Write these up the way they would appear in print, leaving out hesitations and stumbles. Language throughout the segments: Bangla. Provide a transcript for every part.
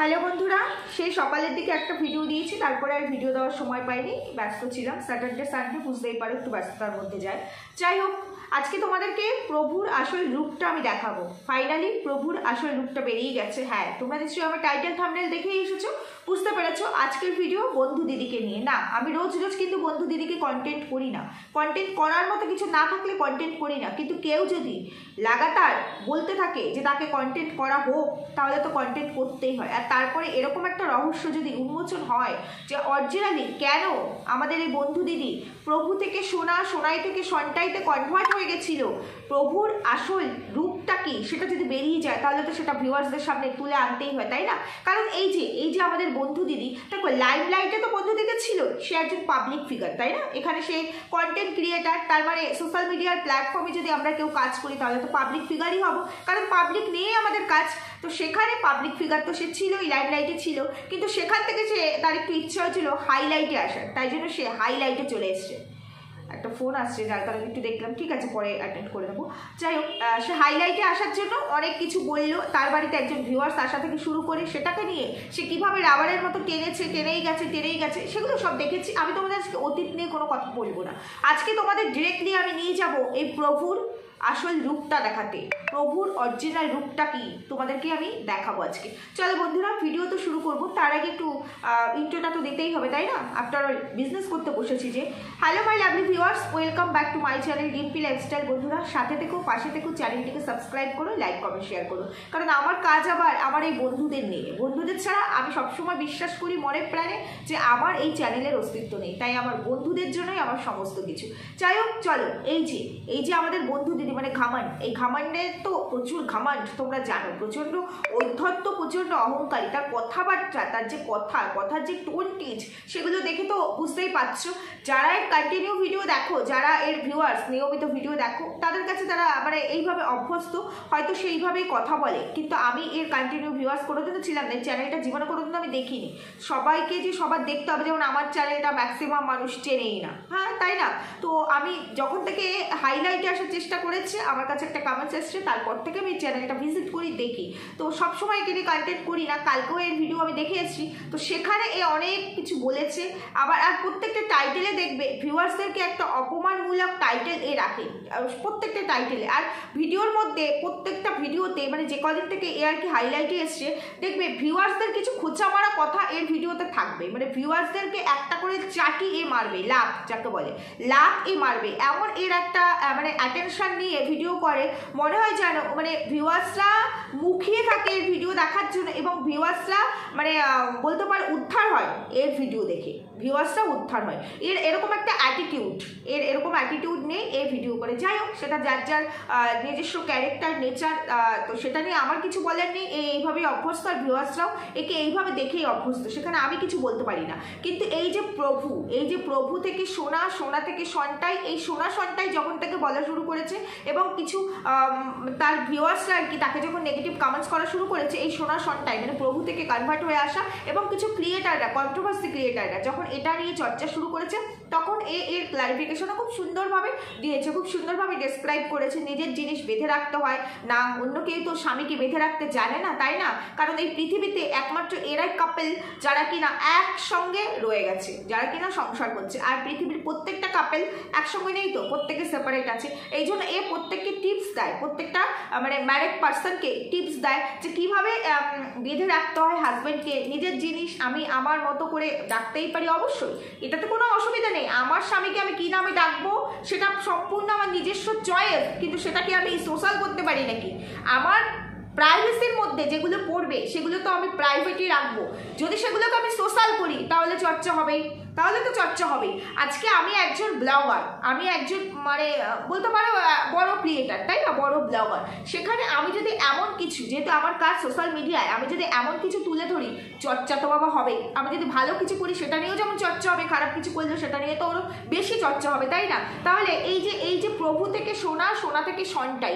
হ্যালো বন্ধুরা, সেই সকালের দিকে একটা ভিডিও দিয়েছি, তারপরে আর ভিডিও দেওয়ার সময় পাইনি, ব্যস্ত ছিলাম। স্যাটারডে সানডে বুঝতেই পারো, একটু ব্যস্ততার মধ্যে যায়। যাই হোক, আজকে তোমাদেরকে প্রভুর আসল রূপটা আমি দেখাবো। ফাইনালি প্রভুর আসল রূপটা বেরিয়ে গেছে। হ্যাঁ, তোমরা নিশ্চয়ই আমার টাইটেল থাম্বনেল দেখেই এসেছো, বুঝতে পেরেছো আজকের ভিডিও বন্ধু দিদিকে নিয়ে। না, আমি রোজ রোজ কিন্তু বন্ধু দিদিকে কন্টেন্ট করি না। কন্টেন্ট করার মতো কিছু না থাকলে কন্টেন্ট করি না, কিন্তু কেউ যদি লাগাতার বলতে থাকে যে তাকে কন্টেন্ট করা হোক, তাহলে তো কন্টেন্ট করতেই হয়। আর তারপরে এরকম একটা রহস্য যদি উন্মোচন হয় যে অরিজিনালি কেন আমাদের এই বন্ধু দিদি প্রভু থেকে সোনা, সোনাই থেকে সন্টাইতে কনভার্ট হয়ে গেছিল, প্রভুর আসল রূপটা কি সেটা যদি বেরিয়ে যায়, তাহলে তো সেটা ভিউয়ার্সদের সামনে তুলে আনতেই হয়, তাই না? কারণ এই যে আমাদের বন্ধু দিদি, দেখো লাইমলাইটে তো বন্ধু দিদি ছিল, সে একজন পাবলিক ফিগার, তাই না? এখানে সে কন্টেন্ট ক্রিয়েটার, তার মানে সোশ্যাল মিডিয়ার প্ল্যাটফর্মে যদি আমরা কেউ কাজ করি তাহলে তো পাবলিক ফিগারই হব, কারণ পাবলিক নিয়েই আমাদের কাজ। তো সেখানে পাবলিক ফিগার তো সে ছিলই, লাইমলাইটে ছিল, কিন্তু সেখান থেকে সে তার একটু ইচ্ছা হয়েছিল হাইলাইটে আসার, তাই জন্য সে হাইলাইটে চলে এসছে। একটা ফোন আসছে, যার কারণে একটু দেখলাম, ঠিক আছে পরে অ্যাটেন্ড করে দেবো। যাই হোক, সে হাইলাইটে আসার জন্য অনেক কিছু বললো, তার বাড়িতে একজন ভিউয়ার্স আসা থেকে শুরু করে সেটাকে নিয়ে সে কীভাবে রাবারের মতো টেনেই গেছে, সেগুলো সব দেখেছি। আমি তোমাদের আজকে অতীত নিয়ে কোনো কথা বলবো না, আজকে তোমাদের ডিরেক্টলি আমি নিয়ে যাব এই প্রভুর আসল রূপটা দেখাতে। প্রভুর অরিজিনাল রূপটা কি তোমাদেরকে আমি দেখাবো আজকে। চলো বন্ধুরা, ভিডিও তো শুরু করবো, তার আগে একটু ইন্ট্রোটা তো দিতেই হবে, তাই না? আফটার অল বিজনেস করতে বসেছি যে। Hello my lovely viewers, welcome back to my channel Dimpy lifestyle. বন্ধুরা সাথে থেকেও, পাশে থেকেও, চ্যানেলটিকে সাবস্ক্রাইব করো, লাইক কমেন্ট শেয়ার করো, কারণ আমার কাজ আবার আমার এই বন্ধুদের নিয়ে। বন্ধুদের ছাড়া আমি সবসময় বিশ্বাস করি মনে প্রাণে যে আমার এই চ্যানেলের অস্তিত্ব নেই, তাই আমার বন্ধুদের জন্যই আমার সমস্ত কিছু। যাই হোক, চলো, এই যে আমাদের বন্ধু দিদি মানে ঘামান্ড, এই ঘামান্ডের তো প্রচুর ঘামান্ড, তোমরা জানো, প্রচণ্ড ঔদ্ধত্য, প্রচণ্ড অহংকারী, তার কথাবার্তা, তার যে কথার যে টোন টেজ, সেগুলো দেখে তো বুঝতেই পারছো। যারা এর কন্টিনিউ ভিডিও দেখো, যারা এর ভিউয়ার্স নিয়মিত ভিডিও দেখো, তাদের কাছে তারা মানে এইভাবে অভ্যস্ত, হয়তো সেইভাবেই কথা বলে। কিন্তু আমি এর কন্টিনিউ ভিউয়ার্স কোনোদিনও ছিলাম না, চ্যানেলটা জীবনে কোনোদিনও আমি দেখিনি। সবাইকে যে সবার দেখতে হবে, যেমন আমার চ্যানেলটা ম্যাক্সিমাম মানুষ চেনেই না, হ্যাঁ তাই না? তো আমি যখন থেকে হাইলাইটে আসার চেষ্টা করেছি, আমার কাছে একটা কমেন্টস এসছে, তারপর থেকে আমি চ্যানেলটা ভিজিট করি, দেখি। তো সবসময় একে নিয়ে কন্টেন্ট করি না, কালকেও এর ভিডিও আমি দেখে এসেছি। তো সেখানে এ অনেক কিছু বলেছে, আবার আর প্রত্যেকটা টাইটেলে দেখবে ভিউয়ার্সদেরকে একটা অপমানমূলক টাইটেল এ রাখে, প্রত্যেকটা টাইটেলে। আর ভিডিওর মধ্যে প্রত্যেকটা ভিডিওতে, মানে যে কদিন থেকে এ আর কি হাইলাইটে এসছে, দেখবে ভিউয়ার্সদের কিছু খোঁচা মারা কথা এর ভিডিওতে থাকবে, মানে ভিউয়ার্সদেরকে একটা করে চাটি এ মারবে, লাখ যাকে বলে লাখ এ মারবে, এমন এর একটা মানে অ্যাটেনশন নিয়ে ভিডিও করে, মনে হয় যেন মানে ভিউয়ার্সরা মুখিয়ে থাকে এর ভিডিও দেখার জন্য, এবং ভিউয়ার্সরা মানে বলতে পারে উদ্ধার হয় এর ভিডিও দেখে, ভিউয়ার্সরা উদ্ধার হয়। এরকম একটা অ্যাটিটিউড, এরকম অ্যাটিটিউড নেই এ ভিডিও করে। যাই হোক, সেটা যার যার নিজস্ব ক্যারেক্টার, নেচার, তো সেটা নিয়ে আমার কিছু বলার নেই। এইভাবেই অভ্যস্ত, আর ভিউয়ার্সরাও একে এইভাবে দেখেই অভ্যস্ত, সেখানে আমি কিছু বলতে পারি না। কিন্তু এই যে প্রভু থেকে সোনা, সোনা থেকে সন্টাই, এই সোনা সন্টাই যখন থেকে বলা শুরু করেছে, এবং কিছু তার ভিউয়ার্সরা আর কি তাকে যখন নেগেটিভ কমেন্টস করা শুরু করেছে, এই সোনা সন্টাই মানে প্রভু থেকে কনভার্ট হয়ে আসা, এবং কিছু ক্রিয়েটাররা, কন্ট্রোভার্সি ক্রিয়েটাররা যখন এটা নিয়ে চর্চা শুরু করেছে, তখন এর ক্লারিফিকেশনও খুব সুন্দরভাবে দিয়েছে, খুব সুন্দরভাবে ডেসক্রাইব করেছে। নিজের জিনিস বেঁধে রাখতে হয় না, অন্য কেউ তো স্বামীকে বেঁধে রাখতে জানে না, তাই না? কারণ এই পৃথিবীতে একমাত্র এরাই কাপেল যারা কিনা একসঙ্গে রয়ে গেছে, যারা কিনা সংসার করছে। আর পৃথিবীর প্রত্যেকটা কাপেল একসঙ্গে নেই তো, প্রত্যেকে সেপারেট আছে। এই জন্য এ প্রত্যেককে টিপস দেয়, প্রত্যেকটা মানে ম্যারেড পার্সনকে টিপস দেয় যে কীভাবে বেঁধে রাখতে হয় হাজব্যান্ডকে। নিজের জিনিস আমি আমার মতো করে ডাকতেই পারি, অবশ্যই এটাতে কোনো অসুবিধা নেই। আমার স্বামীকে আমি কী নামে ডাকবো সেটা সম্পূর্ণ আমার নিজস্ব চয়েস, কিন্তু সেটাকে আমি সোশ্যাল করতে পারি নাকি? আমার প্রাইভেসির মধ্যে যেগুলো পড়বে সেগুলো তো আমি প্রাইভেটই রাখবো। যদি সেগুলোকে আমি সোশ্যাল করি তাহলে চর্চা হবেই, তাহলে তো চর্চা হবেই। আজকে আমি একজন ব্লগার, আমি একজন মানে বলতে পারো বড় ক্রিয়েটার, তাই না? বড় ব্লগার। সেখানে আমি যদি এমন কিছু, যেহেতু আমার কাজ সোশ্যাল মিডিয়ায়, আমি যদি এমন কিছু তুলে ধরি, চর্চা তো বাবা হবে। আমি যদি ভালো কিছু করি সেটা নিয়েও যেমন চর্চা হবে, খারাপ কিছু করলেও সেটা নিয়ে তো ওরও বেশি চর্চা হবে, তাই না? তাহলে এই যে প্রভু থেকে সোনা, সোনা থেকে সন্টাই,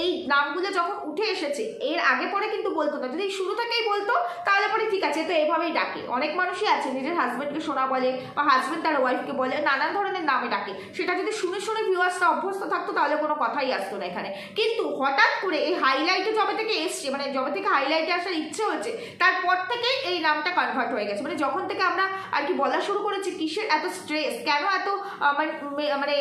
এই নামগুলো যখন উঠে এসেছে, এর আগে পরে কিন্তু বলতো না। যদি শুরু থেকেই বলতো তাহলে পরে ঠিক আছে, তো এভাবেই ডাকে। অনেক মানুষই আছে নিজের হাজব্যান্ডকে সোনা বলে, বা হাজব্যান্ড তার ওয়াইফকে বলে, নানান ধরনের নামে ডাকে। সেটা যদি শুনে শুনে ভিউয়ার্সরা অভ্যস্ত থাকতো তাহলে কোনো কথাই আসতো না এখানে। কিন্তু হঠাৎ করে এই হাইলাইটে যবে থেকে এসছে, মানে যবে থেকে হাইলাইটে আসার ইচ্ছে হচ্ছে, তারপর থেকে এই নামটা কনভার্ট হয়ে গেছে। মানে যখন থেকে আমরা আর কি বলা শুরু করেছি কিসের এত স্ট্রেস, কেন এত মানে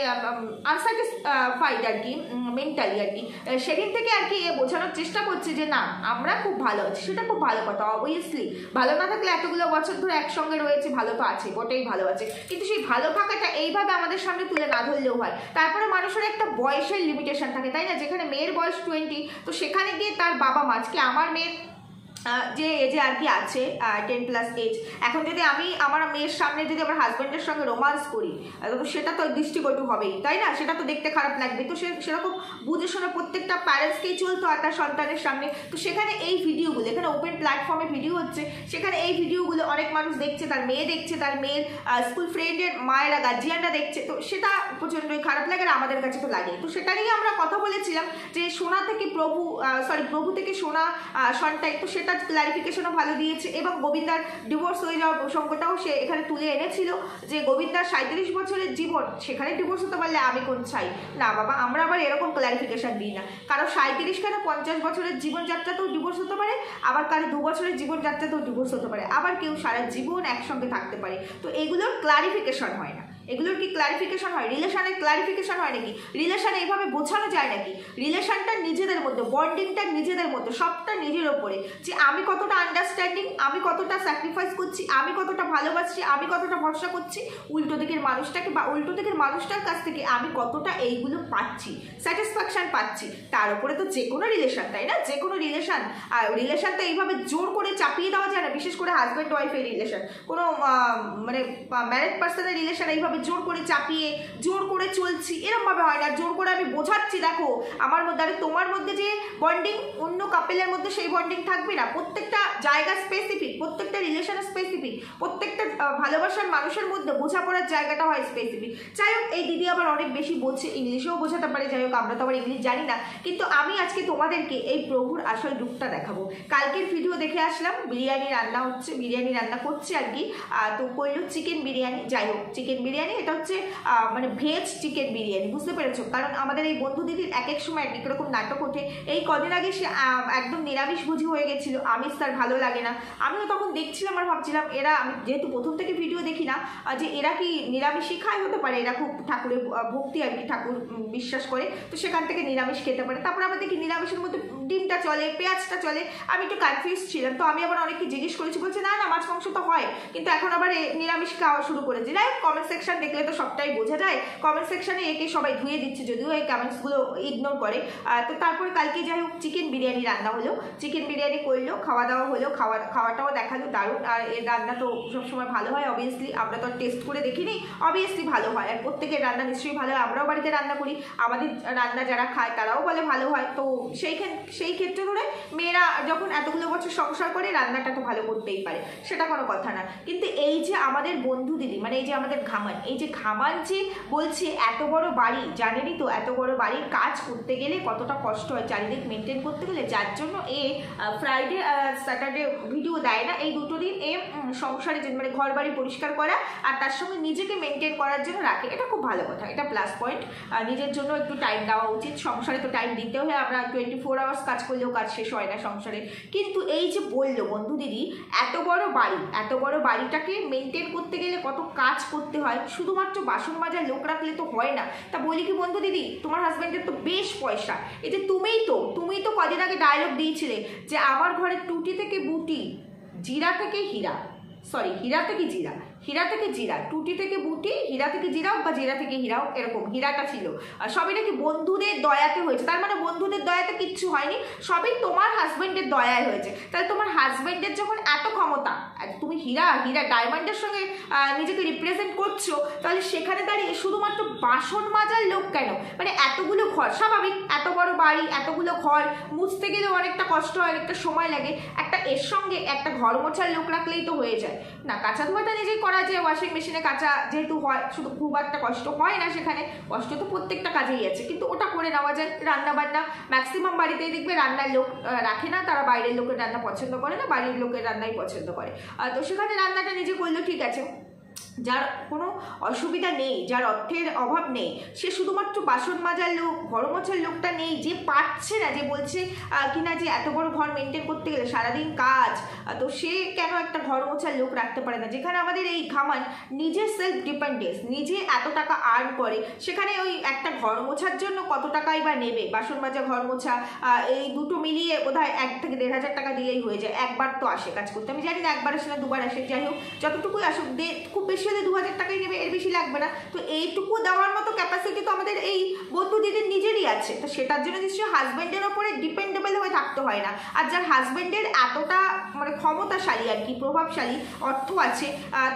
আনস্যাটিসফাইড আর কি মেন্টালি আর কি, সেদিন থেকে আর কি বোঝানোর চেষ্টা করছে যে না আমরা খুব ভালো আছি। সেটা খুব ভালো কথা, অবভিয়াসলি ভালো না থাকলে এতগুলো বছর ধরে একসঙ্গে রয়েছে, ভালো তো আছে, ওটাই ভালো আছে। কিন্তু সেই ভালো থাকাটা এইভাবে আমাদের সামনে তুলে না ধরলেও হয়। তারপরে মানুষের একটা বয়সের লিমিটেশন থাকে, তাই না? যেখানে মেয়ের বয়স 20, তো সেখানে গিয়ে তার বাবা মা, আজকে আমার মেয়ের যে এজে আর কি আছে 10+ এজ, এখন যদি আমি আমার মেয়ের সামনে যদি আমার হাজব্যান্ডের সঙ্গে রোমান্স করি, তো সেটা তো দৃষ্টিকটু হবেই, তাই না? সেটা তো দেখতে খারাপ লাগবে। তো সেরকম বুঝে শুনে প্রত্যেকটা প্যারেন্টসকেই চলতে হয় তার সন্তানের সামনে। তো সেখানে এই ভিডিওগুলো, এখানে ওপেন প্ল্যাটফর্মে ভিডিও হচ্ছে, সেখানে এই ভিডিওগুলো অনেক মানুষ দেখছে, তার মেয়ে দেখছে, তার মেয়ের স্কুল ফ্রেন্ডের মায়েরা, গার্জিয়ানরা দেখছে। তো সেটা প্রচণ্ডই খারাপ লাগে, আর আমাদের কাছে তো লাগে। তো সেটা নিয়ে আমরা কথা বলেছিলাম যে সোনা থেকে প্রভু, প্রভু থেকে সোনা সন্তান, তো সেটা ক্লারিফিকেশনও ভালো দিয়েছে। এবং গোবিন্দার ডিভোর্স হয়ে যাওয়ার প্রসঙ্গটাও সে এখানে তুলে এনেছিল, যে গোবিন্দার 37 বছরের জীবন, সেখানে ডিভোর্স হতে পারলে আমি কোন চাই না বাবা। আমরা আবার এরকম ক্লারিফিকেশন দিই না, কারো 37 কেন 50 বছরের জীবনযাত্রাতেও ডিভোর্স হতে পারে, আবার কারো 2 বছরের জীবনযাত্রাতেও ডিভোর্স হতে পারে, আবার কেউ সারা জীবন একসঙ্গে থাকতে পারে। তো এগুলোর ক্লারিফিকেশন হয় না। এগুলোর কি ক্লারিফিকেশন হয়? রিলেশনের ক্লারিফিকেশন হয় নাকি? রিলেশনে এইভাবে বোঝানো যায় নাকি? রিলেশনটা নিজেদের মধ্যে, বন্ডিংটা নিজেদের মধ্যে, সবটা নিজের ওপরে, যে আমি কতটা আন্ডারস্ট্যান্ডিং, আমি কতটা স্যাক্রিফাইস করছি, আমি কতটা ভালোবাসছি, আমি কতটা ভরসা করছি উল্টো দিকের মানুষটাকে, বা উল্টো দিকের মানুষটার কাছ থেকে আমি কতটা এইগুলো পাচ্ছি, স্যাটিসফ্যাকশন পাচ্ছি, তার উপরে তো যে কোনো রিলেশন, তাই না? যে কোনো রিলেশন, আর রিলেশন তো এইভাবে জোর করে চাপিয়ে দেওয়া যায় না, বিশেষ করে হাজব্যান্ড ওয়াইফের রিলেশন। কোনো মানে ম্যারেড পার্সনের রিলেশন এইভাবে জোর করে চাপিয়ে জোর করে চলছি এরকম ভাবে হয় না। জোর করে আমি বোঝাচ্ছি দেখো আমার মধ্যে, আরে তোমার মধ্যে যে বন্ডিং অন্য কাপেলের মধ্যে সেই বন্ডিং থাকবে না। প্রত্যেকটা জায়গা স্পেসিফিক, প্রত্যেকটা রিলেশন স্পেসিফিক, প্রত্যেকটা ভালোবাসার মানুষের মধ্যে বোঝাপড়ার জায়গাটা হয় স্পেসিফিক। যাই হোক, এই দিদি আবার অনেক বেশি বলছে, ইংলিশেও বোঝাতে পারে, যাই হোক আমরা তো আবার ইংলিশ জানি না। কিন্তু আমি আজকে তোমাদেরকে এই প্রভুর আসল রূপটা দেখাবো। কালকের ভিডিও দেখে আসলাম, বিরিয়ানি রান্না হচ্ছে, বিরিয়ানি রান্না করছে আর কি, তো কইলো চিকেন বিরিয়ানি। যাই হোক, চিকেন বিরিয়ানি, এটা হচ্ছে মানে ভেজ চিকেন বিরিয়ানি, বুঝতে পেরেছো? কারণ আমাদের এই বন্ধু দিদির এক এক সময় এক এক রকম নাটক ওঠে। এই কদিন আগে সে একদম নিরামিষ ভোজি হয়ে গেছিল, আমিষ তার ভালো লাগে না। আমিও তখন দেখছিলাম আর ভাবছিলাম এরা, আমি যেহেতু প্রথম থেকে ভিডিও দেখি না, যে এরা কি নিরামিষই খায়, হতে পারে এরা খুব ঠাকুরের ভক্তি আর কি, ঠাকুর বিশ্বাস করে, তো সেখান থেকে নিরামিষ খেতে পারে। তারপর আবার দেখি নিরামিষের মধ্যে ডিমটা চলে, পেঁয়াজটা চলে, আমি একটু কনফিউজ ছিলাম। তো আমি আবার অনেককে জিজ্ঞেস করেছি, বলছে না না মাছ মাংস তো হয়, কিন্তু এখন আবার নিরামিষ খাওয়া শুরু করেছে। যাই হোক, কমেন্ট সেকশন দেখলে তো সবটাই বোঝা যায়। কমেন্ট সেকশনে একে সবাই ধুয়ে দিচ্ছে, যদিও এই কমেন্টসগুলো ইগনোর করে। তো তারপর কালকে যাই হোক চিকেন বিরিয়ানি রান্না হলো, চিকেন বিরিয়ানি করলো, খাওয়া দাওয়া হলো, খাওয়াটাও দেখালো দারুণ। আর এর রান্না তো সবসময় ভালো হয়, অবভিয়াসলি আমরা তো টেস্ট করে দেখিনি, অবভিয়াসলি ভালো হয়। আর প্রত্যেকের রান্না নিশ্চয়ই ভালো হয়, আমরাও বাড়িতে রান্না করি, আমাদের রান্না যারা খায় তারাও বলে ভালো হয়। তো সেই ক্ষেত্রে ধরে মেয়েরা যখন এতগুলো বছর সংসার করে, রান্নাটা তো ভালো করতেই পারে, সেটা কোনো কথা না। কিন্তু এই যে আমাদের বন্ধু দিদি, মানে এই যে আমাদের ঘামান, এই যে ঘামান যে বলছে এত বড় বাড়ি, জানেনই তো এত বড় বাড়ির কাজ করতে গেলে কতটা কষ্ট হয়, চারিদিক মেনটেন করতে গেলে, যার জন্য এ ফ্রাইডে স্যাটারডে ভিডিও দেয় না। এই দুটো দিন এ সংসারে মানে ঘর বাড়ি পরিষ্কার করা আর তার সঙ্গে নিজেকে মেনটেন করার জন্য রাখে, এটা খুব ভালো কথা, এটা প্লাস পয়েন্ট। নিজের জন্য একটু টাইম দেওয়া উচিত, সংসারে তো টাইম দিতে হয়, আমরা 24 আওয়ার্স কাজ করলেও কাজ শেষ হয় না সংসারে। কিন্তু এই যে বললো বন্ধু দিদি এত বড় বাড়ি, এত বড় বাড়িটাকে মেনটেন করতে গেলে কত কাজ করতে হয়, শুধুমাত্র বাসন মাজার লোক রাখলে তো হয় না। তা বলি কি বন্ধু দিদি, তোমার হাজব্যান্ডের তো বেশ পয়সা, এই যে তুমিই তো কদিন আগে ডায়লগ দিয়েছিলে যে আমার ঘরে টুটি থেকে বুটি, জিরা থেকে হীরা, সরি হীরা থেকে জিরা, হীরা থেকে জিরা, টুটি থেকে বুটি, হীরা থেকে জিরাও বা জিরা থেকে হীরাও, এরকম হীরাটা ছিল। সবই নাকি বন্ধুদের দয়াতে হয়েছে, তার মানে বন্ধুদের দয়াতে কিচ্ছু হয়নি, সবই তোমার হাজব্যান্ডের দয়ায় হয়েছে। তাহলে তোমার হাজব্যান্ডের যখন এত ক্ষমতা, তুমি হীরা ডায়মন্ডের সঙ্গে নিজেকে রিপ্রেজেন্ট করছো, তাহলে সেখানে দাঁড়িয়ে শুধুমাত্র বাসন মাজার লোক কেন? মানে এতগুলো ঘর, স্বাভাবিক এত বড় বাড়ি, এতগুলো ঘর মুছতে গেলেও অনেকটা কষ্ট হয়, অনেকটা সময় লাগে, একটা এর সঙ্গে একটা ঘর মোছার লোক রাখলেই তো হয়ে যায় না? কাঁচা ধোয়াটা নিজেই করা যায়, ওয়াশিং মেশিনে কাঁচা যেহেতু হয়, শুধু খুব একটা কষ্ট হয় না, সেখানে কষ্ট তো প্রত্যেকটা কাজেই আছে, কিন্তু ওটা করে নেওয়া যায়। রান্না বান্না ম্যাক্সিমাম বাড়িতেই দেখবে রান্নার লোক রাখে না, তারা বাইরের লোকের রান্না পছন্দ করে না, বাড়ির লোকের রান্নাই পছন্দ করে। তো সেখানে রান্নাটা নিজে করলেও ঠিক আছে, যার কোনো অসুবিধা নেই, যার অর্থের অভাব নেই, সে শুধুমাত্র বাসন মাজার লোক, ঘর মোছার লোকটা নেই, যে পারছে না, যে বলছে কিনা যে এত বড় ঘর মেনটেন করতে গেলে সারাদিন কাজ, তো সে কেন একটা ঘর মোছার লোক রাখতে পারে না? যেখানে আমাদের এই খামান নিজের সেলফ ডিপেন্ডেন্স, নিজে এত টাকা আর্ন করে, সেখানে ওই একটা ঘর মোছার জন্য কত টাকাই বা নেবে? বাসন মাজা, ঘর মোছা, এই দুটো মিলিয়ে বোধহয় 1 থেকে 1,500 টাকা দিলেই হয়ে যায়। একবার তো আসে কাজ করতে, আমি জানি না একবার আসে না 2বার আসে, যাই হোক যতটুকুই আসুক, খুব বেশি হলে 2,000 টাকাই নেবে, এর বেশি লাগবে না। তো এইটুকু দেওয়ার মতো ক্যাপাসিটি তো আমাদের এই বন্ধু দিদির নিজেরই আছে। তো সেটার জন্য নিশ্চয়ই হাজব্যান্ডের ওপরে ডিপেন্ডেবল হয়ে থাকতে হয় না। আর যার হাজব্যান্ডের এতটা মানে ক্ষমতাশালী আর কি, প্রভাবশালী, অর্থ আছে,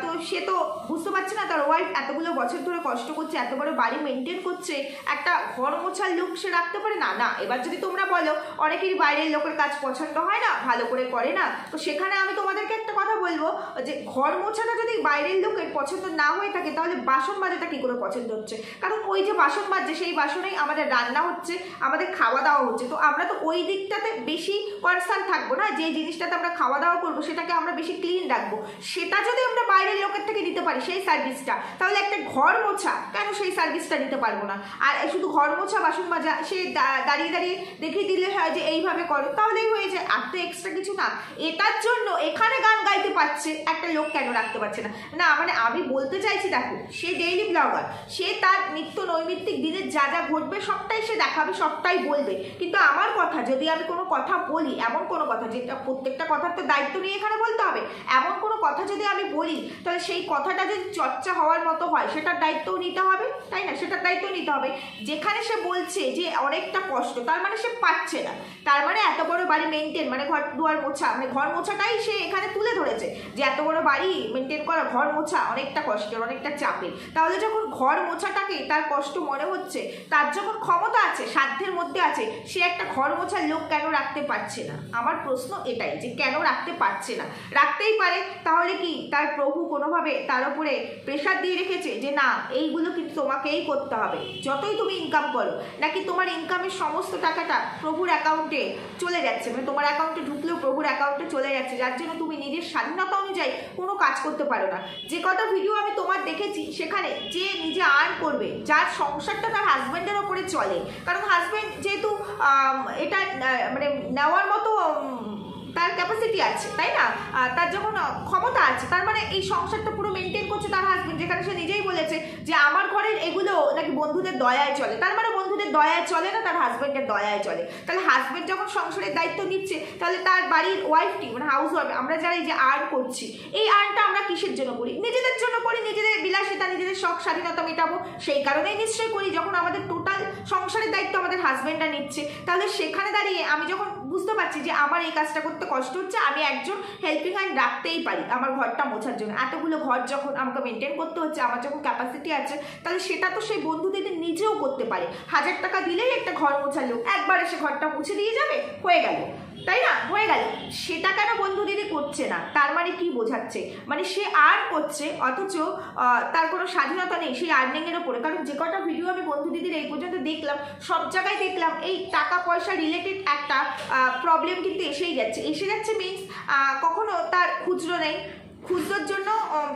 তো সে তো বুঝতে পারছে না তার ওয়াইফ এতগুলো বছর ধরে কষ্ট করছে, এত বড় বাড়ি মেনটেন করছে, একটা ঘর মোছার লোক সে রাখতে পারে না? না। এবার যদি তোমরা বলো অনেকেরই বাইরের লোকের কাজ পছন্দ হয় না, ভালো করে করে না, তো সেখানে আমি তোমাদেরকে একটা কথা বলবো যে ঘর মোছাটা যদি বাইরের লোকের পছন্দ না হয়ে থাকে, তাহলে বাসন মাজাটা কি করে পছন্দ হচ্ছে? কারণ ওই যে বাসন মাজছে, সেই বাসনেই আমাদের রান্না হচ্ছে, আমাদের খাওয়া দাওয়া হচ্ছে, তো আমরা তো ওই দিকটাতে বেশি কনসার্ন থাকবো না, যে জিনিসটাতে আমরা খাওয়া দাওয়া করবো সেটাকে আমরা বেশি ক্লিন রাখবো। সেটা যদি আমরা বাইরের লোকের থেকে নিতে পারি সেই সার্ভিসটা, তাহলে একটা ঘর মোছা কেন সেই সার্ভিসটা নিতে পারবো না? আর শুধু ঘর মোছা, বাসন মাজা সে দাঁড়িয়ে দাঁড়িয়ে দেখিয়ে দিলে হয় যে এইভাবে করো, তাহলেই হয়ে যায়, আর তো এক্সট্রা কিছু না। এটার জন্য এখানে গান গাইতে পারছে একটা লোক কেন রাখতে পারছে না? না মানে আমি বলতে চাইছি, দেখো সে ডেইলি ব্লগার, সে তার নিত্য নৈমিত্তিক দিনের যা যা ঘটবে সবটাই সে দেখাবে, সবটাই বলবে। কিন্তু আমার কথা যদি আমি কোনো কথা বলি, এমন কোনো কথা যেটা প্রত্যেকটা কথার তো দায়িত্ব নিয়ে এখানে বলতে হবে, এমন কোনো কথা যদি আমি বলি, তাহলে সেই কথাটা যদি চর্চা হওয়ার মতো হয় সেটার দায়িত্বও নিতে হবে, তাই না? সেটার দায়িত্ব নিতে হবে। যেখানে সে বলছে যে অনেকটা কষ্ট, তার মানে সে পাচ্ছে না, তার মানে এত বড় বাড়ি মেনটেন মানে ঘর দুয়ার মোছা, মানে ঘর মোছাটাই সে এখানে তুলে ধরেছে যে এত বড় বাড়ি মেনটেন করা, ঘর মোছা অনেকটা কষ্টের, অনেকটা চাপে। তাহলে যখন ঘর মোছাটাকে তার কষ্ট মনে হচ্ছে, তার যখন ক্ষমতা আছে, সাধ্যের মধ্যে আছে, সে একটা ঘর মোছার লোক কেন রাখতে পারছে না? আমার প্রশ্ন এটাই, যে কেন রাখতে পারছে না? রাখতেই পারে, তাহলে কি তার প্রভু কোনোভাবে তার উপরে প্রেশার দিয়ে রেখেছে যে না এইগুলো কিন্তু তোমাকেই করতে হবে যতই তুমি ইনকাম করো? নাকি তোমার ইনকামের সমস্ত টাকাটা প্রভুর অ্যাকাউন্টে চলে যাচ্ছে, মানে তোমার অ্যাকাউন্টে ঢুকলেও প্রভুর অ্যাকাউন্টে চলে যাচ্ছে, যার জন্য তুমি নিজের স্বাধীনতা অনুযায়ী কোনো কাজ করতে পারো না? যে কটা ভিডিও আমি তোমার দেখেছি, সেখানে যে নিজে আর্ন করবে, যার সংসারটা তার হাজব্যান্ডের ওপরে চলে, কারণ হাজব্যান্ড যেহেতু এটা মানে নেওয়ার মতো তার ক্যাপাসিটি আছে, তাই না? তার যখন ক্ষমতা আছে, তার মানে এই সংসারটা পুরো মেনটেন করছে তার হাজবেন্ড, যেখানে সে নিজেই বলেছে যে আমার ঘরের এগুলো নাকি বন্ধুদের দয়ায় চলে, তার মানে বন্ধুদের দয়ায় চলে না, তার হাজবেন্ডের দয়ায় চলে। তাহলে হাজবেন্ড যখন সংসারের দায়িত্ব নিচ্ছে, তাহলে তার বাড়ির ওয়াইফটি মানে হাউস ওয়াইফ, আমরা যারা এই যে আর্ন করছি, এই আর্নটা আমরা কিসের জন্য করি? নিজেদের জন্য করি, নিজেদের বিলাসিতা, নিজেদের শখ স্বাধীনতা মেটাবো, সেই কারণেই নিশ্চয়ই করি। যখন আমাদের টোটাল সংসারের দায়িত্ব আমাদের হাজবেন্ডরা নিচ্ছে, তাহলে সেখানে দাঁড়িয়ে আমি যখন বুঝতে পারছি যে আমার এই কাজটা করতে কষ্ট হচ্ছে, আমি একজন হেল্পিং হ্যান্ড রাখতেই পারি আমার ঘরটা মোছার জন্য। এতগুলো ঘর যখন আমাকে মেনটেন করতে হচ্ছে, আমার যখন ক্যাপাসিটি আছে, তাহলে সেটা তো সেই বন্ধু দিদি নিজেও করতে পারে। 1000 টাকা দিলেই একটা ঘর মোছার লোক একবার এসে ঘরটা মুছে দিয়ে যাবে, হয়ে গেল, তাই না? হয়ে গেল। সেটা কেন বন্ধু দিদি করছে না? তার মানে কি বোঝাচ্ছে? মানে সে আর্ন করছে, অথচ তার কোনো স্বাধীনতা নেই সেই আর্নিংয়ের ওপরে। কারণ যে কটা ভিডিও আমি বন্ধু দিদির এই পর্যন্ত দেখলাম, সব জায়গায় দেখলাম এই টাকা পয়সা রিলেটেড একটা প্রবলেম কিন্তু এসে যাচ্ছে মিনস কখনো তার খুচরো নেই, খুচরোর জন্য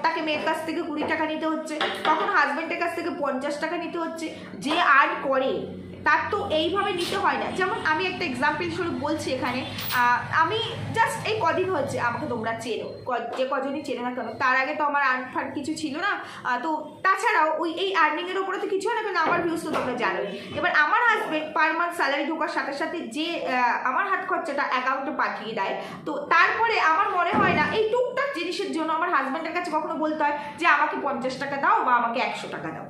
তাকে মেয়ের কাছ থেকে 20 টাকা নিতে হচ্ছে, কখন হাজব্যান্ডের কাছ থেকে 50 টাকা নিতে হচ্ছে। যে আর্ন করে তার তো এইভাবে নিতে হয় না। যেমন আমি একটা এক্সাম্পল স্বরূপ বলছি এখানে, আমি জাস্ট এই কদিন হচ্ছে, আমাকে তোমরা চেনো, যে কজনই চেনো না কেন, তার আগে তো আমার আর্ন ফান্ড কিছু ছিল না, তো তাছাড়াও ওই এই আর্নিংয়ের ওপরে তো কিছু হয় না, কেন আমার ভিউজ তো তোমরা জানোই। এবার আমার হাজব্যান্ড পার মান্থ স্যালারি ঢোকার সাথে সাথে যে আমার হাত খরচাটা অ্যাকাউন্টে পাঠিয়ে দেয়, তো তারপরে আমার মনে হয় না এই টুকটাক জিনিসের জন্য আমার হাজব্যান্ডের কাছে কখনো বলতে হয় যে আমাকে 50 টাকা দাও বা আমাকে 100 টাকা দাও,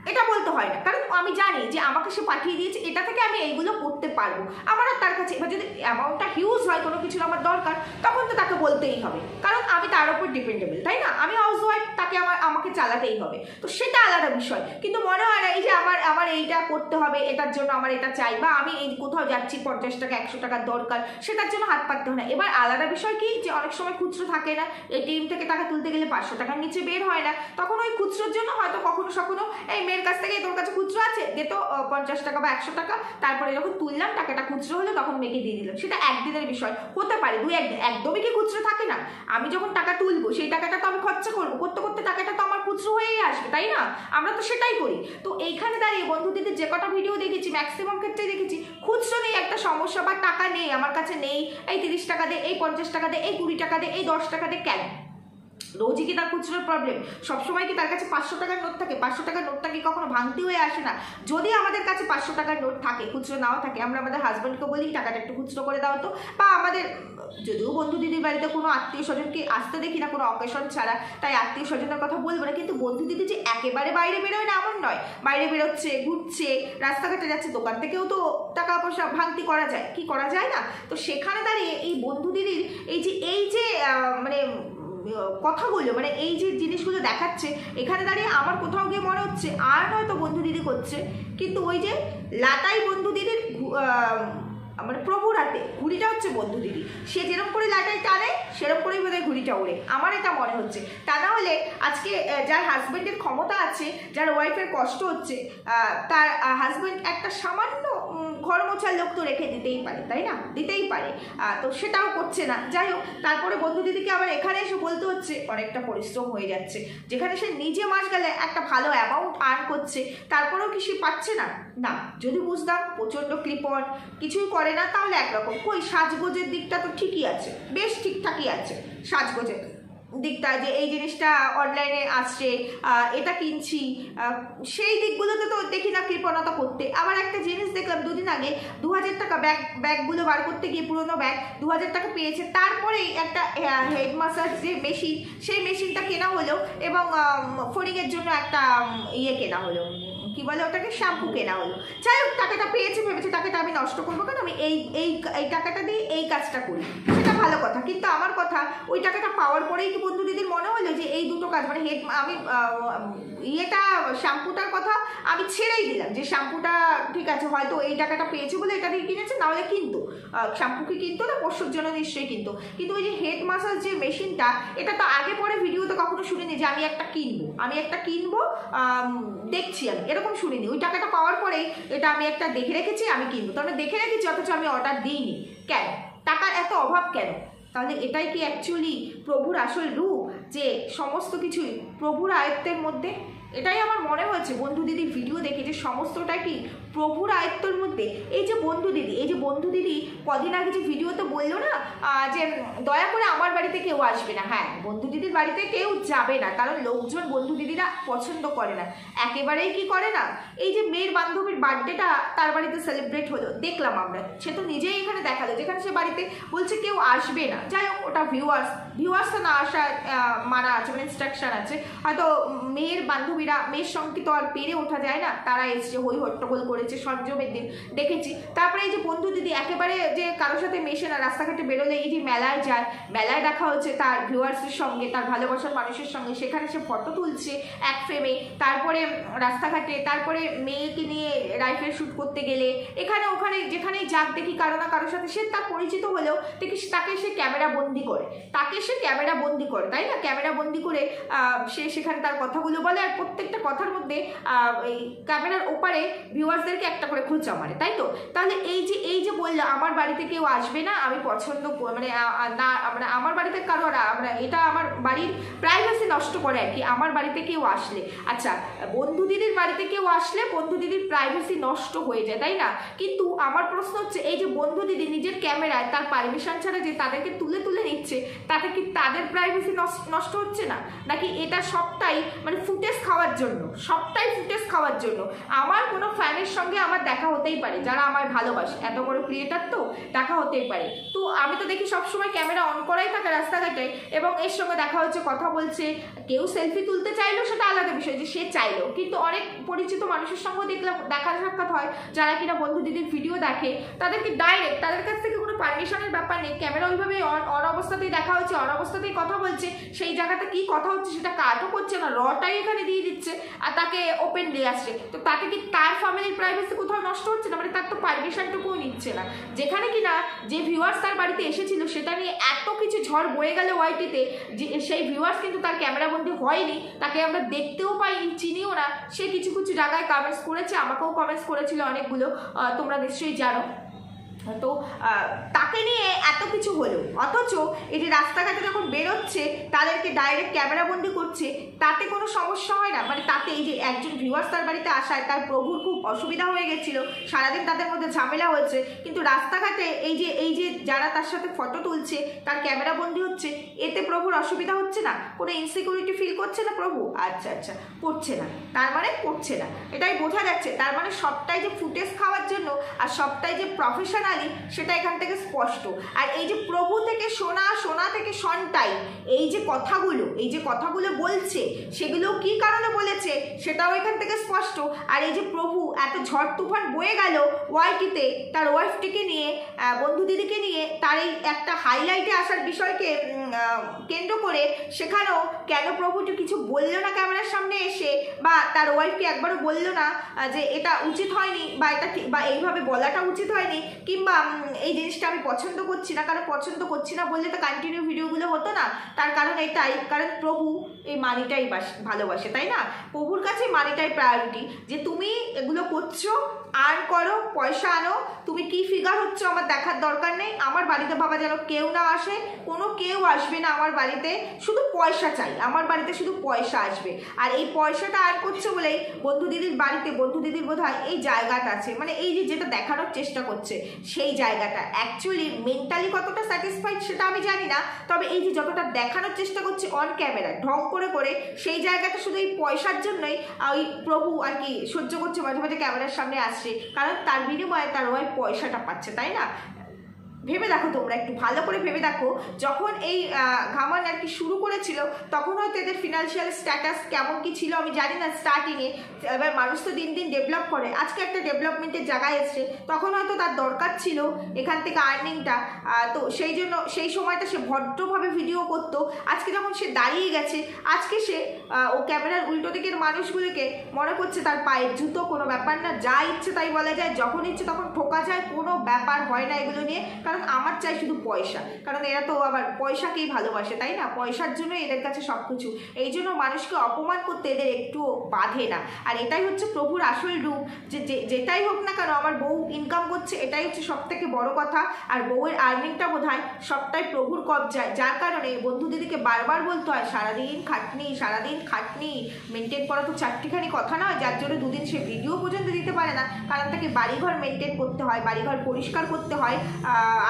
এটা বলতে হয় না। কারণ আমি জানি যে আমাকে সে পাঠিয়ে দিয়েছে, এটা থেকে আমি এইগুলো করতে পারবো। আমার আর তার কাছে এবার যদি অ্যামাউন্টটা হিউজ হয়, কোনো কিছুর আমার দরকার, তখন তো তাকে বলতেই হবে, কারণ আমি তার উপর ডিপেন্ডেবল, তাই না? আমি হাউস ওয়াইফ, তাকে আমাকে চালাতেই হবে, তো সেটা আলাদা বিষয়। কিন্তু মনে হয় না এই যে আমার এইটা করতে হবে, এটার জন্য আমার এটা চাই, বা আমি এই কোথাও যাচ্ছি 50 টাকা 100 টাকার দরকার, সেটার জন্য হাত পাততে হয় না। এবার আলাদা বিষয় কি, যে অনেক সময় খুচরো থাকে না, এটিএম থেকে টাকা তুলতে গেলে 500 টাকার নিচে বের হয় না, তখন ওই খুচরোর জন্য হয়তো কখনো সখনো এই মেয়ের কাছ থেকে, তোর কাছে খুচরো আছে দে তো 50 টাকা বা 100 টাকা, তারপরে যখন তুললাম টাকাটা খুচরো হলো, তখন মেয়েকে দিয়ে দিলাম। সেটা একদিনের বিষয় হতে পারে, একদমই কি খুচরো থাকে না? আমি যখন টাকা তুলবো সেই টাকাটা তো আমি খরচা করবো, করতে করতে টাকাটা তো আমার খুচরো খুচরো হয়েই আসবে, তাই না? আমরা তো সেটাই করি। তো এইখানে দাঁড়িয়ে বন্ধু দিদির যে কটা ভিডিও দেখেছি ম্যাক্সিমাম ক্ষেত্রে দেখেছি খুচরো নেই একটা সমস্যা, বা টাকা নেই আমার কাছে, নেই এই 30 টাকা দে, এই 50 টাকা দে, এই 20 টাকা দে, এই 10 টাকা দে। কেন? রোজই কি তার খুচরোর প্রবলেম? সবসময় কি তার কাছে 500 টাকার নোট থাকে? 500 টাকার নোটটা কি কখনো ভাঙতি হয়ে আসে না? যদি আমাদের কাছে 500 টাকার নোট থাকে, খুচরো নাও থাকে, আমরা আমাদের হাজব্যান্ডকে বলি টাকাটা একটু খুচরো করে দাও তো, বা আমাদের যদিও বন্ধু দিদির বাড়িতে কোনো আত্মীয় স্বজনকে আসতে দেখি না কোনো অকেশন ছাড়া, তাই আত্মীয় স্বজনের কথা বলবো না, কিন্তু বন্ধু দিদি যে একেবারে বাইরে বেরোয় না এমন নয়, বাইরে বেরোচ্ছে, ঘুরছে, রাস্তাঘাটে যাচ্ছে, দোকান থেকেও তো টাকা পয়সা ভাঙতি করা যায়, কি করা যায় না? তো সেখানে দাঁড়িয়ে এই বন্ধু দিদির এই যে মানে কথাগুলো, মানে এই যে জিনিসগুলো দেখাচ্ছে, এখানে দাঁড়িয়ে আমার কোথাও গিয়ে মনে হচ্ছে আর নয়তো বন্ধু দিদি করছে, কিন্তু ওই যে লাটাই বন্ধু দিদির মানে প্রভুর হাতে ঘুড়িটা হচ্ছে বন্ধু দিদি, সে যেরকম করে লাটাই টানে সেরকম করেই বোধহয় ঘুড়িটা ওড়ে, আমার এটা মনে হচ্ছে। তা না হলে আজকে যার হাজব্যান্ডের ক্ষমতা আছে, যার ওয়াইফের কষ্ট হচ্ছে, তার হাজব্যান্ড একটা সামান্য ঘর মোছার লোক তো রেখে দিতেই পারে, তাই না? দিতেই পারে, তো সেটাও করছে না। যাই হোক, তারপরে বন্ধু দিদিকে আবার এখানে এসে বলতে হচ্ছে অনেকটা পরিশ্রম হয়ে যাচ্ছে, যেখানে সে নিজে মাস গেলে একটা ভালো অ্যামাউন্ট আর্ন করছে, তারপরেও কি সে পাচ্ছে না? না, যদি বুঝতাম প্রচণ্ড কৃপণ, কিছুই করে না, তাহলে একরকম। কই সাজগোজের দিকটা তো ঠিকই আছে, বেশ ঠিকঠাকই আছে সাজগোজের দিকটা, যে এই জিনিসটা অনলাইনে আসছে, এটা কিনছি, সেই দিকগুলোতে তো দেখি না কৃপণতা করতে। আবার একটা জিনিস দেখলাম দুদিন আগে, 2000 টাকা ব্যাগগুলো বার করতে গিয়ে, পুরোনো ব্যাগ 2000 টাকা পেয়েছে, তারপরেই একটা হেড মাসাজ যে মেশিন, সেই মেশিনটা কেনা হলো, এবং ফোনিংয়ের জন্য একটা ইয়ে কেনা হলো, কি বলে ওটাকে, শ্যাম্পু কেনা হলো। যাই হোক, টাকাটা পেয়েছে, ভেবেছে টাকাটা আমি নষ্ট করবো কেন, আমি এই টাকাটা দিয়ে এই কাজটা করি, সেটা ভালো কথা। কিন্তু আমার কথা, ওই টাকাটা পাওয়ার পরেই কি বন্ধু দিদির মনে হলো যে এই দুটো কাজ, মানে আমি ইয়েটা শ্যাম্পুটার কথা আমি ছেড়েই দিলাম, যে শ্যাম্পুটা ঠিক আছে হয়তো এই টাকাটা পেয়েছে বলে এটা দিয়ে কিনেছে, নাহলে কিন্তু শ্যাম্পু কি কিনতো না, পরশুর জন্য নিশ্চয়ই কিনতো। কিন্তু ওই যে হেড মাসাজ যে মেশিনটা, এটা তো আগে পরে ভিডিওতে কখনো শুনিনি যে আমি একটা কিনবো দেখছি, আমি এরকম শুনিনি। ওই টাকাটা পাওয়ার পরেই এটা আমি একটা দেখে রেখেছি, আমি কিনবো, তাহলে দেখে রেখেছি অথচ আমি অর্ডার দিইনি কেন? টাকার এত অভাব কেন? তাহলে এটাই কি অ্যাকচুয়ালি প্রভুর আসল রূপ, যে সমস্ত কিছুই প্রভুর আয়ত্তের মধ্যে? এটাই আমার মনে হয়েছে বন্ধু দিদির ভিডিও দেখে, যে সমস্তটা কি প্রভুর আয়ত্তর মধ্যে। এই যে বন্ধু দিদি কদিন আগে যে ভিডিওতে বললো না যে দয়া করে আমার বাড়িতে কেউ আসবে না, হ্যাঁ বন্ধু দিদির বাড়িতে কেউ যাবে না, কারণ লোকজন বন্ধু দিদিরা পছন্দ করে না, একেবারেই কি করে না। এই যে মেয়ের বান্ধবীর বার্থডেটা তার বাড়িতে সেলিব্রেট হলো, দেখলাম আমরা, সে তো নিজেই এখানে দেখালো, যেখানে সে বাড়িতে বলছে কেউ আসবে না। যাই হোক, ওটা ভিউয়ার্স তো না আসার মানা আছে, মানে ইনস্ট্রাকশন আছে, হয়তো মেয়ের বান্ধবীরা, মেয়ের সঙ্গে তো আর পেরে ওঠা যায় না, তারা এসছে, হই হট্টগোল করেছে, সঞ্জমের দিন দেখেছি। তারপরে এই যে বন্ধু দিদি একেবারে যে কারোর সাথে মেশে না, রাস্তাঘাটে বেরোলে এই যে মেলায় যায়, মেলায় দেখা হচ্ছে তার ভিউয়ার্সের সঙ্গে, তার ভালোবাসার মানুষের সঙ্গে, সেখানে সে ফটো তুলছে এক ফ্রেমে, তারপরে রাস্তাঘাটে, তারপরে মেয়েকে নিয়ে রাইফেল শ্যুট করতে গেলে এখানে ওখানে যেখানেই যাক দেখি কারো না কারোর সাথে সে তার পরিচিত হলেও দেখি তাকে সে ক্যামেরা বন্দি করে, তাই না? ক্যামেরা বন্দি করে সে সেখানে তার কথাগুলো বলে, আর প্রত্যেকটা কথার মধ্যে এই ক্যামেরার ওপারে ভিউয়ার্সদেরকে একটা করে খোঁচা মারে, তাই তো? তাহলে এই যে বললো আমার বাড়িতে কেউ আসবে না, আমি পছন্দ মানে না, মানে আমার বাড়িতে কারো, আমরা এটা আমার বাড়ির প্রাইভেসি নষ্ট করে আর কি, আমার বাড়িতে কেউ আসলে। আচ্ছা, বন্ধু দিদির বাড়িতে কেউ আসলে বন্ধু দিদির প্রাইভেসি নষ্ট হয়ে যায়, তাই না? কিন্তু আমার প্রশ্ন হচ্ছে, এই যে বন্ধু দিদি নিজের ক্যামেরায় তার পারমিশন ছাড়া যে তাদেরকে তুলে নিচ্ছে, তাতে কি তাদের প্রাইভেসি নষ্ট হচ্ছে না? নাকি এটা সবটাই মানে ফুটেজ খাওয়ার জন্য? আমার কোনো ফ্যানের সঙ্গে আমার দেখা হতেই পারে, যারা আমার ভালোবাসে, এত বড় ক্রিয়েটার তো দেখা হতেই পারে। তো আমি তো দেখি সবসময় ক্যামেরা অন করাই থাকে রাস্তাঘাটে, এবং এর সঙ্গে দেখা হচ্ছে, কথা বলছে, কেউ সেলফি তুলতে চাইলো সেটা আলাদা বিষয়, যে সে চাইলো, কিন্তু অনেক পরিচিত মানুষের সঙ্গে দেখলাম দেখা সাক্ষাৎ হয়, যারা কিনা বন্ধু দিদির ভিডিও দেখে, তাদেরকে ডাইরেক্ট, তাদের কাছ থেকে কোনো পারমিশনের ব্যাপার নেই, ক্যামেরা ওইভাবে অন অবস্থাতেই দেখা হচ্ছে, অন অবস্থাতেই কথা বলছে, সেই জায়গাতে কি কথা হচ্ছে সেটা কাটও করছে না, রটাই এখানে দিয়ে দিচ্ছে, আর তাকে ওপেন দিয়ে আসছে। তো তাতে কি তার ফ্যামিলির প্রাইভেসি কোথাও নষ্ট হচ্ছে না? মানে তার তো পারমিশনটুকুও নিচ্ছে না, যেখানে কিনা যে ভিউয়ার্স তার বাড়িতে এসেছিল সেটা নিয়ে এত কিছু ঝড় বয়ে গেল ওয়াইটিতে, যে সেই ভিউয়ার্স কিন্তু তার ক্যামেরাবন্দি হয়নি, তাকে আমরা দেখতেও পাইনি, চিনিও না, সে কিছু জায়গায় কমেন্টস করেছে, আমাকেও কমেন্টস করেছিল অনেকগুলো, তোমরা নিশ্চয়ই জানো। তো তাকে নিয়ে এত কিছু হলো, অথচ এই যে রাস্তাঘাটে যখন বেরোচ্ছে তাদেরকে ডাইরেক্ট ক্যামেরাবন্দি করছে, তাতে কোনো সমস্যা হয় না? মানে তাতে এই যে একজন ভিউয়ার্স তার বাড়িতে আসায় তার প্রভুর খুব অসুবিধা হয়ে গেছিল, সারাদিন তাদের মধ্যে ঝামেলা হয়েছে, কিন্তু রাস্তাঘাটে এই যে যারা তার সাথে ফটো তুলছে তার ক্যামেরাবন্দি হচ্ছে, এতে প্রভুর অসুবিধা হচ্ছে না? কোনো ইনসিকিউরিটি ফিল করছে না প্রভু? আচ্ছা আচ্ছা, করছে না, তার মানে করছে না, এটাই বোঝা যাচ্ছে। তার মানে সবটাই যে ফুটেজ খাওয়ার জন্য আর সবটাই যে প্রফেশনালি, সেটা এখান থেকে স্পষ্ট। আর এই যে প্রভু থেকে সোনা, সোনা থেকে সনটাই, এই যে কথাগুলো বলছে, সেগুলো কি কারণে বলেছে সেটাও এখান থেকে স্পষ্ট। আর এই যে প্রভু এত ঝড় তুফান বয়ে গেল ওয়াইটিতে তার ওয়াইফটিকে নিয়ে, বন্ধু দিদিকে নিয়ে, তার এই একটা হাইলাইটে আসার বিষয়কে কেন্দ্র করে, সেখানেও কেন প্রভুটি কিছু বললো না ক্যামেরার সামনে এসে, বা তার ওয়াইফকে একবারও বললো না যে এটা উচিত হয়নি, বা এটা বা এইভাবে বলাটা উচিত হয়নি, কিংবা এই জিনিসটা আমি পছন্দ করছি না। কারণ পছন্দ করছি না বললে তো কন্টিনিউ ভিডিওগুলো হতো না। তার কারণ এটাই, কারণ প্রভু এই মানিটাই ভালোবাসে, তাই না? প্রভুর কাছে মানিটাই প্রায়োরিটি, যে তুমি এগুলো করছো, আর্ন করো, পয়সা আনো, তুমি কি ফিগার হচ্ছে আমার দেখার দরকার নেই। আমার বাড়িতে বাবা যেন কেউ না আসে, কোনো কেউ আসবে না আমার বাড়িতে, শুধু পয়সা চাই, আমার বাড়িতে শুধু পয়সা আসবে। আর এই পয়সাটা আর্ন করছে বলেই বন্ধু দিদির বাড়িতে, বন্ধু দিদির বোধহয় এই জায়গাটা আছে, মানে এই যে যেটা দেখানোর চেষ্টা করছে সেই জায়গাটা অ্যাকচুয়ালি মেন্টালি কতটা স্যাটিসফাইড সেটা আমি জানি না, তবে এই যে যতটা দেখানোর চেষ্টা করছে অন ক্যামেরা ঢং করে, সেই জায়গাটা শুধু এই পয়সার জন্যই ওই প্রভু আর কি সহ্য করছে, মাঝে মাঝে ক্যামেরার সামনে আসছে, কারণ তার বিনিময়ে তার ওই পয়সাটা পাচ্ছে, তাই না? ভেবে দেখো, তোমরা একটু ভালো করে ভেবে দেখো, যখন এই ঘামান আর কি শুরু করেছিল তখন হয়তো এদের ফিনান্সিয়াল স্ট্যাটাস কেমন কি ছিল আমি জানি না স্টার্টিংয়ে। এবার মানুষ তো দিন দিন ডেভেলপ করে, আজকে একটা ডেভেলপমেন্টের জায়গায় এসছে, তখন হয়তো তার দরকার ছিল এখান থেকে আর্নিংটা, তো সেই জন্য সেই সময়টা সে ভদ্রভাবে ভিডিও করতো। আজকে যখন সে দাঁড়িয়ে গেছে, আজকে সে ও ক্যামেরার উল্টো দিকের মানুষগুলোকে মনে করছে তার পায়ের জুতো, কোনো ব্যাপার না, যা ইচ্ছে তাই বলা যায়, যখন ইচ্ছে তখন ঠোকা যায়, কোনো ব্যাপার হয় না এগুলো নিয়ে। কারণ আমার চাই শুধু পয়সা, কারণ এরা তো আবার পয়সাকেই ভালোবাসে, তাই না? পয়সার জন্য এদের কাছে সব কিছু, এই জন্য মানুষকে অপমান করতে এদের একটুও বাধে না। আর এটাই হচ্ছে প্রভুর আসল রূপ, যে যেটাই হোক না কেন আমার বউ ইনকাম করছে, এটাই হচ্ছে সব থেকে বড় কথা। আর বউয়ের আর্নিংটা বোধহয় সবটাই প্রভুর কবজায়, যার কারণে বন্ধু দিদিকে বারবার বলতে হয় সারাদিন খাটনি মেনটেন করা তো চারটিখানি কথা নয়, যার জন্য দুদিন সে ভিডিও পর্যন্ত দিতে পারে না, কারণ তাকে বাড়িঘর মেনটেন করতে হয়, বাড়িঘর পরিষ্কার করতে হয়,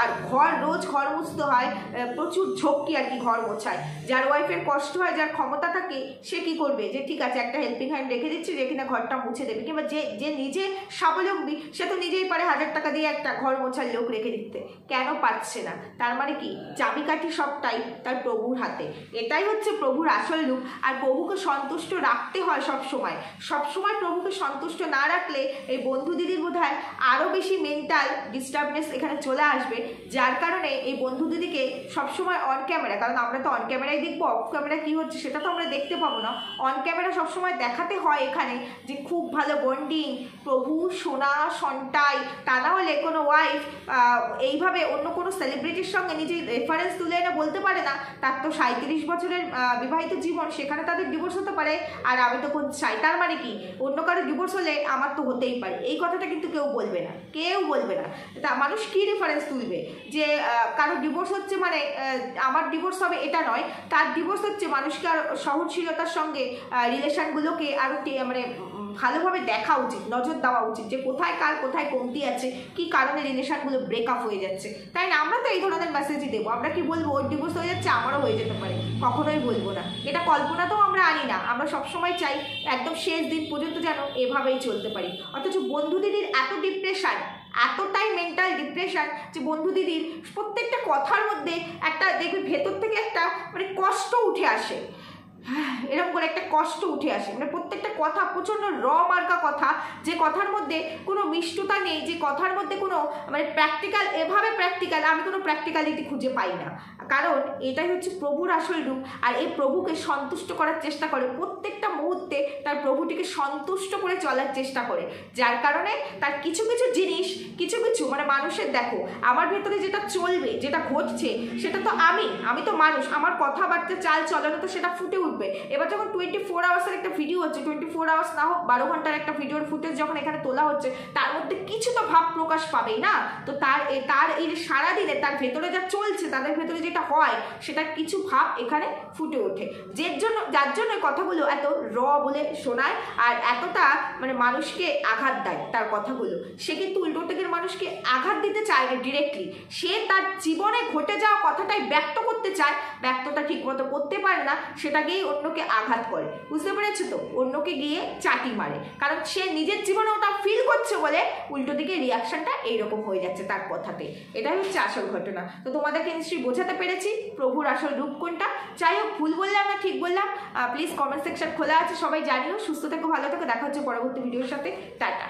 আর রোজ ঘর মুছতে হয়, প্রচুর ঝক্কি আর কি ঘর মোছায়। যার ওয়াইফের কষ্ট হয়, যার ক্ষমতা থাকে, সে কি করবে, যে ঠিক আছে একটা হেল্পিং হ্যান্ড রেখে দিচ্ছি যে কিনা ঘরটা মুছে দেবে, কিংবা যে নিজে স্বাবলম্বী সে তো নিজেই পারে 1000 টাকা দিয়ে একটা ঘর মোছার লোক রেখে দিতে, কেন পাচ্ছে না? তার মানে কি চাবিকাঠি সবটাই তার প্রভুর হাতে, এটাই হচ্ছে প্রভুর আসল রূপ। আর প্রভুকে সন্তুষ্ট রাখতে হয় সবসময় প্রভুকে সন্তুষ্ট না রাখলে এই বন্ধু দিদির বোধহয় আরও বেশি মেন্টাল ডিস্টার্বনেস এখানে চলে আসবে, যার কারণে এই বন্ধু দিদিকে সবসময় অন ক্যামেরা, কারণ আমরা তো অন ক্যামেরায় দেখবো, অফ ক্যামেরা কী হচ্ছে সেটা তো আমরা দেখতে পাবো না, অন ক্যামেরা সবসময় দেখাতে হয় এখানে যে খুব ভালো বন্ডিং, প্রভু সোনা সন্টাই, তা না হলে কোনো ওয়াইফ এইভাবে অন্য কোনো সেলিব্রিটির সঙ্গে নিজের রেফারেন্স তুলে এনে বলতে পারে না তার তো 37 বছরের বিবাহিত জীবন, সেখানে তাদের ডিভোর্স হতে পারে, আর আমি তো চাই, তার মানে কি অন্য কারো ডিভোর্স হলে আমার তো হতেই পারে, এই কথাটা কিন্তু কেউ বলবে না, তা মানুষ কি রেফারেন্স তুলবে যে কারো ডিভোর্স হচ্ছে মানে আমার ডিভোর্স হবে এটা নয়, তার ডিভোর্স হচ্ছে মানুষকে আর সহনশীলতার সঙ্গে রিলেশনগুলোকে আরও মানে ভালোভাবে দেখা উচিত, নজর দেওয়া উচিত, যে কোথায় কার কোথায় কমতি আছে, কি কারণে রিলেশনগুলো ব্রেকআপ হয়ে যাচ্ছে, তাই না? আমরা তো এই ধরনের মেসেজই দেবো, আমরা কি বলবো ওর ডিভোর্স হয়ে যাচ্ছে আমারও হয়ে যেতে পারে, কখনোই বলবো না, এটা কল্পনাতেও আমরা আনি না, আমরা সবসময় চাই একদম শেষ দিন পর্যন্ত যেন এভাবেই চলতে পারি। অথচ বন্ধু দিদির এত ডিপ্রেশন, এতটাই মেন্টাল ডিপ্রেশন যে বন্ধু দিদির প্রত্যেকটা কথার মধ্যে একটা দেখবে ভেতর থেকে একটা মানে কষ্ট উঠে আসে, এরকম করে একটা কষ্ট উঠে আসে, মানে প্রত্যেকটা কথা প্রচণ্ড মার্কা কথা, যে কথার মধ্যে কোনো মিষ্টতা নেই, যে কথার মধ্যে কোনো মানে প্র্যাকটিক্যাল, এভাবে প্র্যাকটিক্যাল আমি কোনো প্র্যাকটিক্যালিটি খুঁজে পাই না, কারণ এটাই হচ্ছে প্রভুর আসল রূপ। আর এই প্রভুকে সন্তুষ্ট করার চেষ্টা করে প্রত্যেকটা মুহূর্তে, মুহূর্তে তার প্রভুটিকে সন্তুষ্ট করে চলার চেষ্টা করে, যার কারণে তার কিছু কিছু জিনিস কিছু কিছু মানে মানুষের দেখো আমার ভেতরে যেটা চলবে যেটা ঘটছে সেটা তো আমি তো মানুষ, আমার কথাবার্তা চাল চলনে তো সেটা ফুটে উঠবে। এবার যখন 24 আওয়ার্সের একটা ভিডিও হচ্ছে, 24 আওয়ার্স না হোক 12 ঘন্টার একটা ভিডিওর ফুটেজ যখন এখানে তোলা হচ্ছে, তার মধ্যে কিছু তো ভাব প্রকাশ পাবেই না। তো তার এই যে সারাদিনে তার ভেতরে যা চলছে, তাদের ভেতরে যেটা হয় সেটা কিছু ভাব এখানে ফুটে ওঠে, যার জন্য কথাগুলো এত বলে শোনায় আর এতটা মানে মানুষকে আঘাত দেয় তার কথাগুলো। সে কিন্তু উল্টো দিকের মানুষকে আঘাত দিতে চায় না ডিরেক্টলি, সে তার জীবনে ঘটে যাওয়া কথাটাই ব্যক্ত করতে চায়, ব্যক্তটা ঠিক মতো করতে পারে না, সেটাকেই অন্যকে আঘাত করে। বুঝতে পেরেছো তো? অন্যকে গিয়ে চাটি মারে, কারণ সে নিজের জীবনে ওটা ফিল করছে বলে উল্টো দিকে রিয়াকশনটা এইরকম হয়ে যাচ্ছে তার কথাতে। এটাই হচ্ছে আসল ঘটনা। তো তোমাদেরকে নিশ্চয়ই বোঝাতে পেরেছি প্রভুর আসল রূপ কোনটা। যাই হোক, ভুল বললাম না ঠিক বললাম, প্লিজ কমেন্ট সেকশন খোলা আছে, সবাই জানিও। সুস্থ থেকো, ভালো থেকো, দেখা হচ্ছে পরবর্তী ভিডিওর সাথে। টাটা।